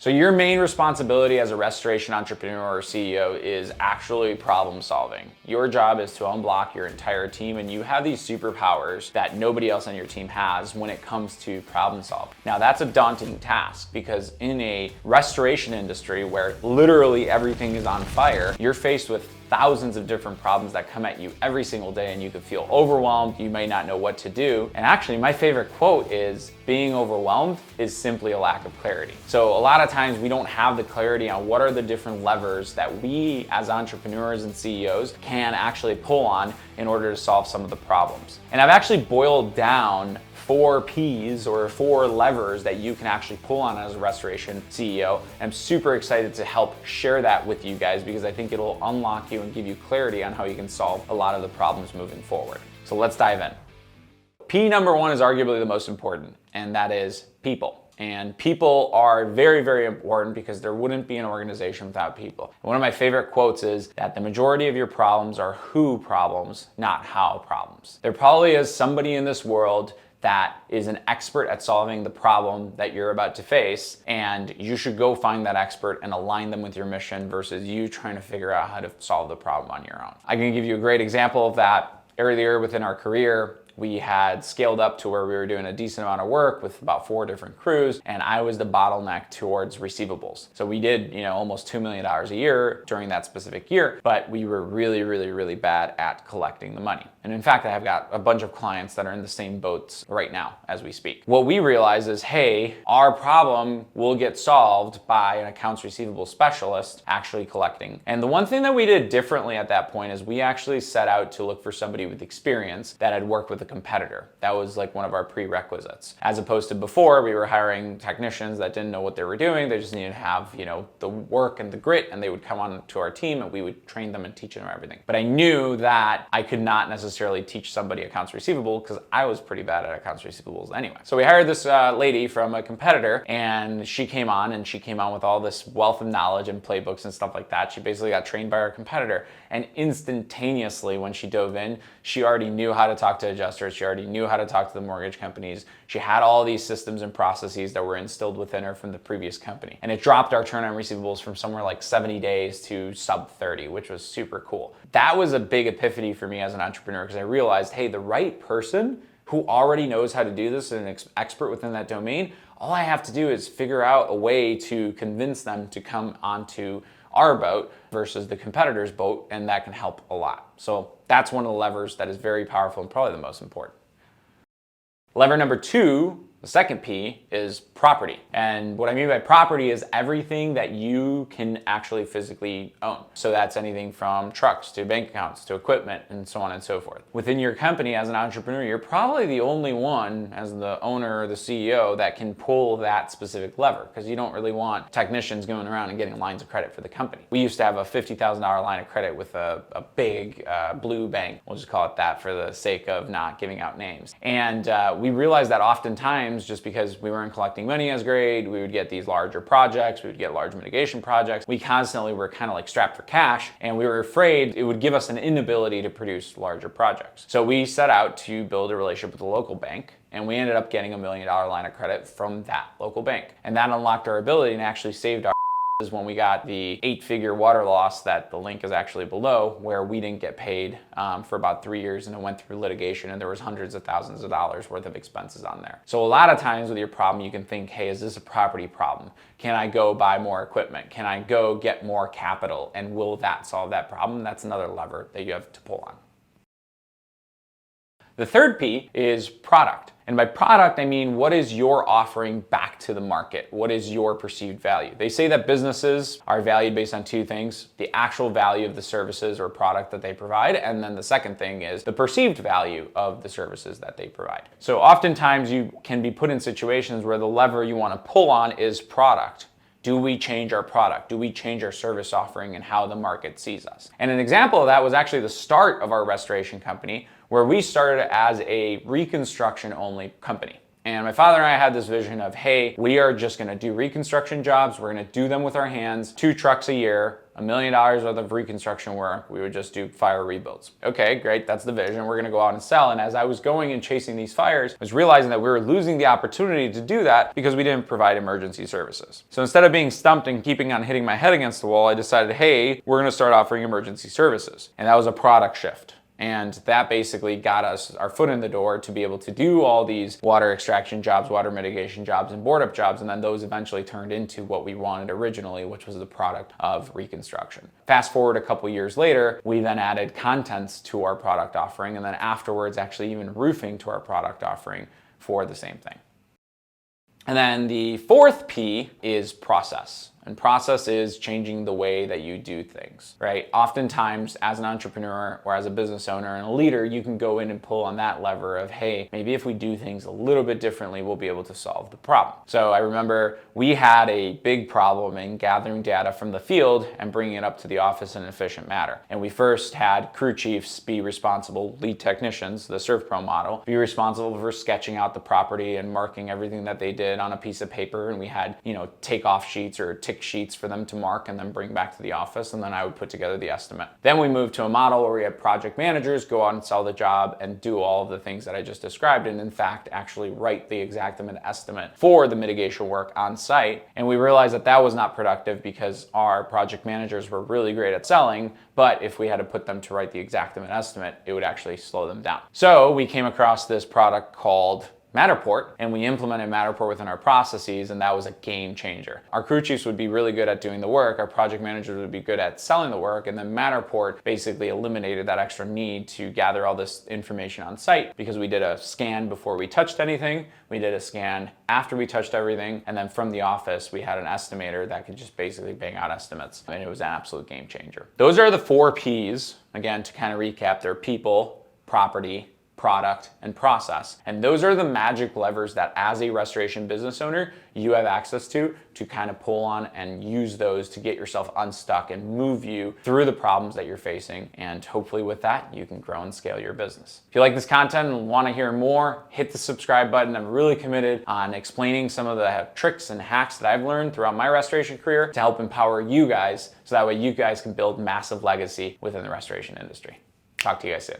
So your main responsibility as a restoration entrepreneur or CEO is actually problem solving. Your job is to unblock your entire team, and you have these superpowers that nobody else on your team has when it comes to problem solving. Now that's a daunting task because in a restoration industry where literally everything is on fire, you're faced with thousands of different problems that come at you every single day, and you could feel overwhelmed. You may not know what to do. And actually, my favorite quote is, being overwhelmed is simply a lack of clarity. So a lot of times we don't have the clarity on what are the different levers that we as entrepreneurs and CEOs can actually pull on in order to solve some of the problems. And I've actually boiled down 4 P's or 4 levers that you can actually pull on as a restoration CEO. I'm super excited to help share that with you guys because I think it'll unlock you and give you clarity on how you can solve a lot of the problems moving forward. So let's dive in. P number 1 is arguably the most important, and that is people. And people are very, very important because there wouldn't be an organization without people. One of my favorite quotes is that the majority of your problems are who problems, not how problems. There probably is somebody in this world that is an expert at solving the problem that you're about to face, and you should go find that expert and align them with your mission versus you trying to figure out how to solve the problem on your own. I can give you a great example of that. Earlier within our career, we had scaled up to where we were doing a decent amount of work with about 4 different crews, and I was the bottleneck towards receivables. So we did, almost $2 million a year during that specific year, but we were really, really, really bad at collecting the money. And in fact, I have got a bunch of clients that are in the same boats right now as we speak. What we realize is, hey, our problem will get solved by an accounts receivable specialist actually collecting. And the one thing that we did differently at that point is we actually set out to look for somebody with experience that had worked with a competitor. That was like one of our prerequisites. As opposed to before, we were hiring technicians that didn't know what they were doing. They just needed to have, the work and the grit, and they would come on to our team and we would train them and teach them everything. But I knew that I could not necessarily teach somebody accounts receivable because I was pretty bad at accounts receivables anyway. So we hired this lady from a competitor, and she came on with all this wealth of knowledge and playbooks and stuff like that. She basically got trained by our competitor, and instantaneously when she dove in, she already knew how to talk to adjusters. She already knew how to talk to the mortgage companies. She had all these systems and processes that were instilled within her from the previous company. And it dropped our turn on receivables from somewhere like 70 days to sub 30, which was super cool. That was a big epiphany for me as an entrepreneur because I realized, hey, the right person who already knows how to do this and an expert within that domain, all I have to do is figure out a way to convince them to come onto our boat versus the competitor's boat, and that can help a lot. So that's one of the levers that is very powerful and probably the most important. Lever number 2, the second P, is property. And what I mean by property is everything that you can actually physically own. So that's anything from trucks to bank accounts to equipment and so on and so forth. Within your company as an entrepreneur, you're probably the only one as the owner or the CEO that can pull that specific lever because you don't really want technicians going around and getting lines of credit for the company. We used to have a $50,000 line of credit with a big blue bank. We'll just call it that for the sake of not giving out names. And we realized that oftentimes, just because we weren't collecting money as great, we would get these larger projects, we would get large mitigation projects. We constantly were kind of like strapped for cash, and we were afraid it would give us an inability to produce larger projects. So we set out to build a relationship with a local bank, and we ended up getting $1 million line of credit from that local bank. And that unlocked our ability and actually saved our is when we got the 8-figure water loss that the link is actually below, where we didn't get paid for about 3 years, and it went through litigation, and there was hundreds of thousands of dollars worth of expenses on there. So a lot of times with your problem, you can think, hey, is this a property problem? Can I go buy more equipment? Can I go get more capital? And will that solve that problem? That's another lever that you have to pull on. The third P is product. And by product, I mean, what is your offering back to the market? What is your perceived value? They say that businesses are valued based on 2 things: the actual value of the services or product that they provide, and then the second thing is the perceived value of the services that they provide. So oftentimes you can be put in situations where the lever you want to pull on is product. Do we change our product? Do we change our service offering and how the market sees us? And an example of that was actually the start of our restoration company, where we started as a reconstruction only company. And my father and I had this vision of, hey, we are just gonna do reconstruction jobs. We're gonna do them with our hands, 2 trucks a year. $1 million worth of reconstruction work. We would just do fire rebuilds. Okay, great, that's the vision. We're gonna go out and sell. And as I was going and chasing these fires, I was realizing that we were losing the opportunity to do that because we didn't provide emergency services. So instead of being stumped and keeping on hitting my head against the wall, I decided, hey, we're gonna start offering emergency services. And that was a product shift. And that basically got us our foot in the door to be able to do all these water extraction jobs, water mitigation jobs, and board up jobs. And then those eventually turned into what we wanted originally, which was the product of reconstruction. Fast forward a couple years later, we then added contents to our product offering. And then afterwards, actually even roofing to our product offering for the same thing. And then the fourth P is process. And process is changing the way that you do things, right? Oftentimes, as an entrepreneur or as a business owner and a leader, you can go in and pull on that lever of, hey, maybe if we do things a little bit differently, we'll be able to solve the problem. So I remember we had a big problem in gathering data from the field and bringing it up to the office in an efficient manner. And we first had crew chiefs be responsible, lead technicians, the ServPro model, be responsible for sketching out the property and marking everything that they did on a piece of paper. And we had, takeoff sheets or tick sheets for them to mark and then bring back to the office, and then I would put together the estimate. Then we moved to a model where we had project managers go out and sell the job and do all of the things that I just described, and in fact actually write the exact estimate for the mitigation work on site. And we realized that that was not productive because our project managers were really great at selling, but if we had to put them to write the exact estimate, it would actually slow them down. So we came across this product called Matterport, and we implemented Matterport within our processes, and that was a game changer. Our crew chiefs would be really good at doing the work, our project managers would be good at selling the work, and then Matterport basically eliminated that extra need to gather all this information on site because we did a scan before we touched anything, we did a scan after we touched everything, and then from the office we had an estimator that could just basically bang out estimates, and it was an absolute game changer. Those are the 4 Ps. Again, to kind of recap, they're people, property, product, and process. And those are the magic levers that as a restoration business owner, you have access to kind of pull on and use those to get yourself unstuck and move you through the problems that you're facing. And hopefully with that, you can grow and scale your business. If you like this content and want to hear more, hit the subscribe button. I'm really committed on explaining some of the tricks and hacks that I've learned throughout my restoration career to help empower you guys so that way you guys can build massive legacy within the restoration industry. Talk to you guys soon.